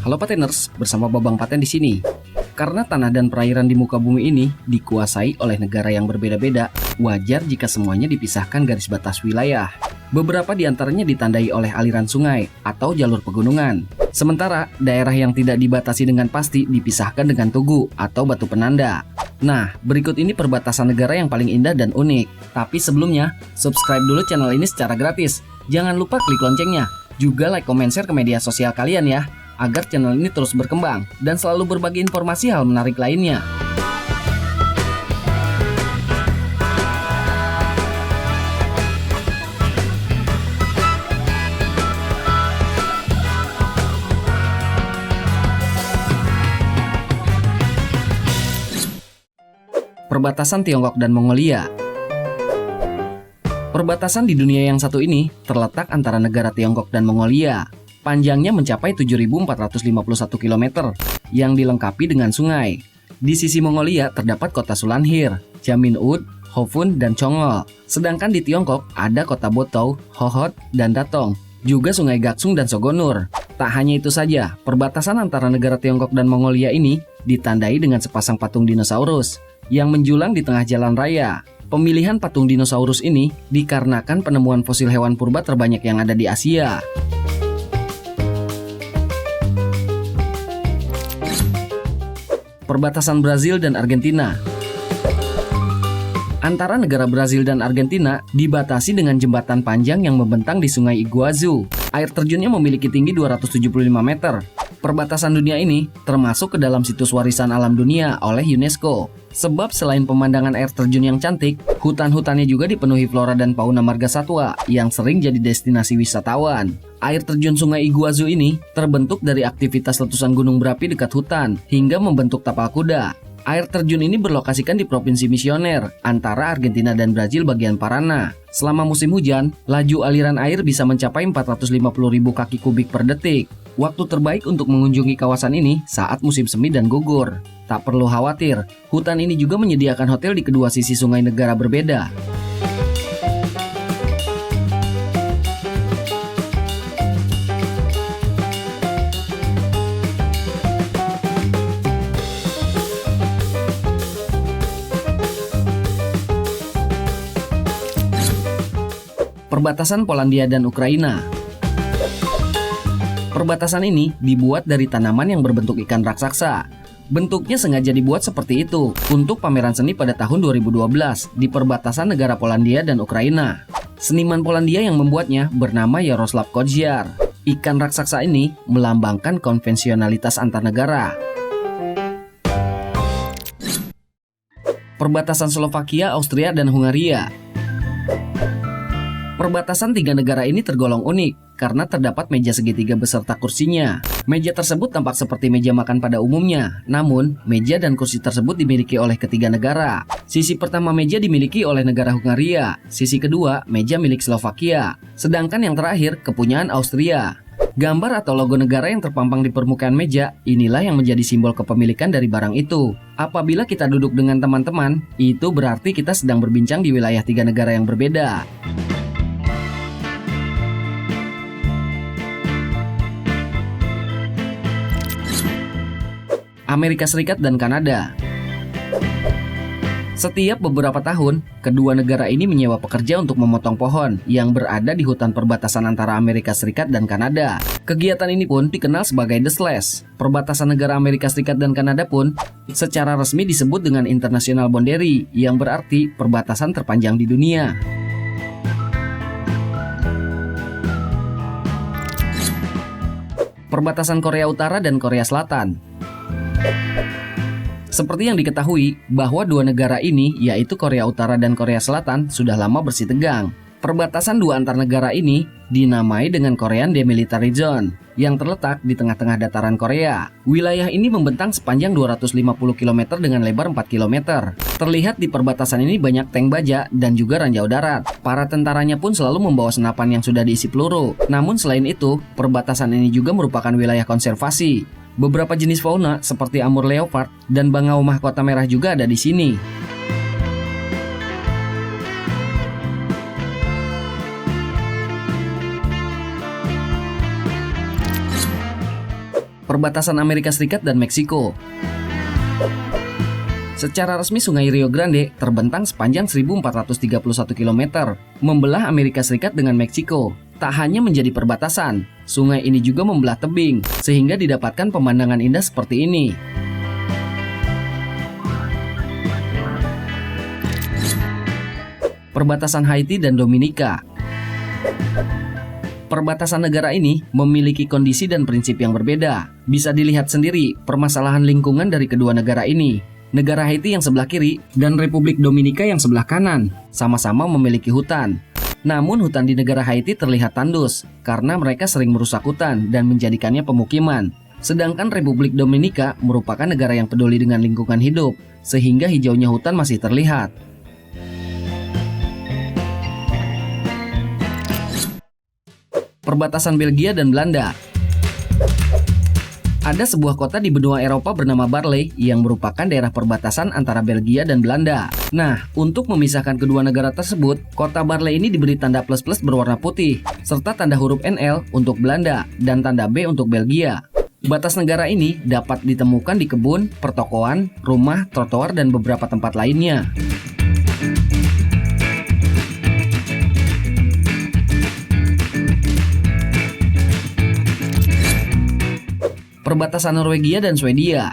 Halo Pateners, bersama Babang Paten di sini. Karena tanah dan perairan di muka bumi ini dikuasai oleh negara yang berbeda-beda, wajar jika semuanya dipisahkan garis batas wilayah. Beberapa di antaranya ditandai oleh aliran sungai atau jalur pegunungan. Sementara daerah yang tidak dibatasi dengan pasti dipisahkan dengan tugu atau batu penanda. Nah, berikut ini perbatasan negara yang paling indah dan unik. Tapi sebelumnya, subscribe dulu channel ini secara gratis. Jangan lupa klik loncengnya. Juga like, comment, share ke media sosial kalian ya, agar channel ini terus berkembang dan selalu berbagi informasi hal menarik lainnya. Perbatasan Tiongkok dan Mongolia. Perbatasan di dunia yang satu ini terletak antara negara Tiongkok dan Mongolia. Panjangnya mencapai 7.451 km yang dilengkapi dengan sungai. Di sisi Mongolia terdapat kota Sulanhir, Jamin-ud, Hofun, dan Chongol. Sedangkan di Tiongkok ada kota Botou, Hohhot, dan Datong. Juga sungai Gaksung dan Sogonur. Tak hanya itu saja, perbatasan antara negara Tiongkok dan Mongolia ini ditandai dengan sepasang patung dinosaurus yang menjulang di tengah jalan raya. Pemilihan patung dinosaurus ini dikarenakan penemuan fosil hewan purba terbanyak yang ada di Asia. Perbatasan Brazil dan Argentina. Antara negara Brazil dan Argentina dibatasi dengan jembatan panjang yang membentang di Sungai Iguazu. Air terjunnya memiliki tinggi 275 meter. Perbatasan dunia ini termasuk ke dalam situs warisan alam dunia oleh UNESCO. Sebab selain pemandangan air terjun yang cantik, hutan-hutannya juga dipenuhi flora dan fauna margasatwa yang sering jadi destinasi wisatawan. Air terjun Sungai Iguazu ini terbentuk dari aktivitas letusan gunung berapi dekat hutan hingga membentuk tapal kuda. Air terjun ini berlokasikan di Provinsi Misioner antara Argentina dan Brazil bagian Paraná. Selama musim hujan, laju aliran air bisa mencapai 450.000 kaki kubik per detik. Waktu terbaik untuk mengunjungi kawasan ini saat musim semi dan gugur. Tak perlu khawatir, hutan ini juga menyediakan hotel di kedua sisi sungai negara berbeda. Perbatasan Polandia dan Ukraina. Perbatasan ini dibuat dari tanaman yang berbentuk ikan raksasa. Bentuknya sengaja dibuat seperti itu untuk pameran seni pada tahun 2012 di perbatasan negara Polandia dan Ukraina. Seniman Polandia yang membuatnya bernama Jaroslav Kodziar. Ikan raksasa ini melambangkan konvensionalitas antar negara. Perbatasan Slovakia, Austria, dan Hungaria. Perbatasan tiga negara ini tergolong unik karena terdapat meja segitiga beserta kursinya. Meja tersebut tampak seperti meja makan pada umumnya, namun meja dan kursi tersebut dimiliki oleh ketiga negara. Sisi pertama meja dimiliki oleh negara Hungaria, sisi kedua meja milik Slovakia, sedangkan yang terakhir kepunyaan Austria. Gambar atau logo negara yang terpampang di permukaan meja, inilah yang menjadi simbol kepemilikan dari barang itu. Apabila kita duduk dengan teman-teman, itu berarti kita sedang berbincang di wilayah tiga negara yang berbeda. Amerika Serikat dan Kanada. Setiap beberapa tahun, kedua negara ini menyewa pekerja untuk memotong pohon yang berada di hutan perbatasan antara Amerika Serikat dan Kanada. Kegiatan ini pun dikenal sebagai The Slash. Perbatasan negara Amerika Serikat dan Kanada pun secara resmi disebut dengan International Boundary, yang berarti perbatasan terpanjang di dunia. Perbatasan Korea Utara dan Korea Selatan. Seperti yang diketahui bahwa dua negara ini, yaitu Korea Utara dan Korea Selatan, sudah lama bersih tegang. Perbatasan dua antar negara ini dinamai dengan Korean Demilitarized Zone yang terletak di tengah-tengah dataran Korea. Wilayah ini membentang sepanjang 250 km dengan lebar 4 km. Terlihat di perbatasan ini banyak tank baja dan juga ranjau darat. Para tentaranya pun selalu membawa senapan yang sudah diisi peluru. Namun selain itu, perbatasan ini juga merupakan wilayah konservasi. Beberapa jenis fauna seperti Amur leopard dan bangau mahkota merah juga ada di sini. Perbatasan Amerika Serikat dan Meksiko. Secara resmi Sungai Rio Grande terbentang sepanjang 1.431 km, membelah Amerika Serikat dengan Meksiko. Tak hanya menjadi perbatasan, sungai ini juga membelah tebing, sehingga didapatkan pemandangan indah seperti ini. Perbatasan Haiti dan Dominika. Perbatasan negara ini memiliki kondisi dan prinsip yang berbeda. Bisa dilihat sendiri permasalahan lingkungan dari kedua negara ini. Negara Haiti yang sebelah kiri dan Republik Dominika yang sebelah kanan sama-sama memiliki hutan. Namun hutan di negara Haiti terlihat tandus karena mereka sering merusak hutan dan menjadikannya pemukiman. Sedangkan Republik Dominika merupakan negara yang peduli dengan lingkungan hidup, sehingga hijaunya hutan masih terlihat. Perbatasan Belgia dan Belanda. Ada sebuah kota di benua Eropa bernama Barley yang merupakan daerah perbatasan antara Belgia dan Belanda. Nah, untuk memisahkan kedua negara tersebut, kota Barley ini diberi tanda plus-plus berwarna putih, serta tanda huruf NL untuk Belanda dan tanda B untuk Belgia. Batas negara ini dapat ditemukan di kebun, pertokoan, rumah, trotoar, dan beberapa tempat lainnya. Perbatasan Norwegia dan Swedia.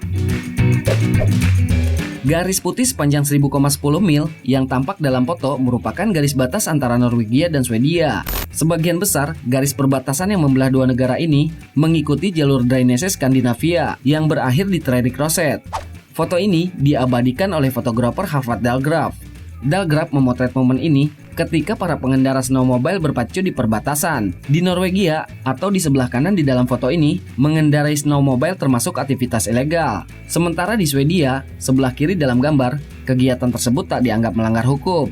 Garis putih sepanjang 1010 mil yang tampak dalam foto merupakan garis batas antara Norwegia dan Swedia. Sebagian besar garis perbatasan yang membelah dua negara ini mengikuti jalur drainase Skandinavia yang berakhir di Trerick Rosette. Foto ini diabadikan oleh fotografer Harvard Dahlgraf. Dahlgraf memotret momen ini ketika para pengendara snowmobile berpacu di perbatasan. Di Norwegia atau di sebelah kanan di dalam foto ini, mengendarai snowmobile termasuk aktivitas ilegal. Sementara di Swedia, sebelah kiri dalam gambar, kegiatan tersebut tak dianggap melanggar hukum.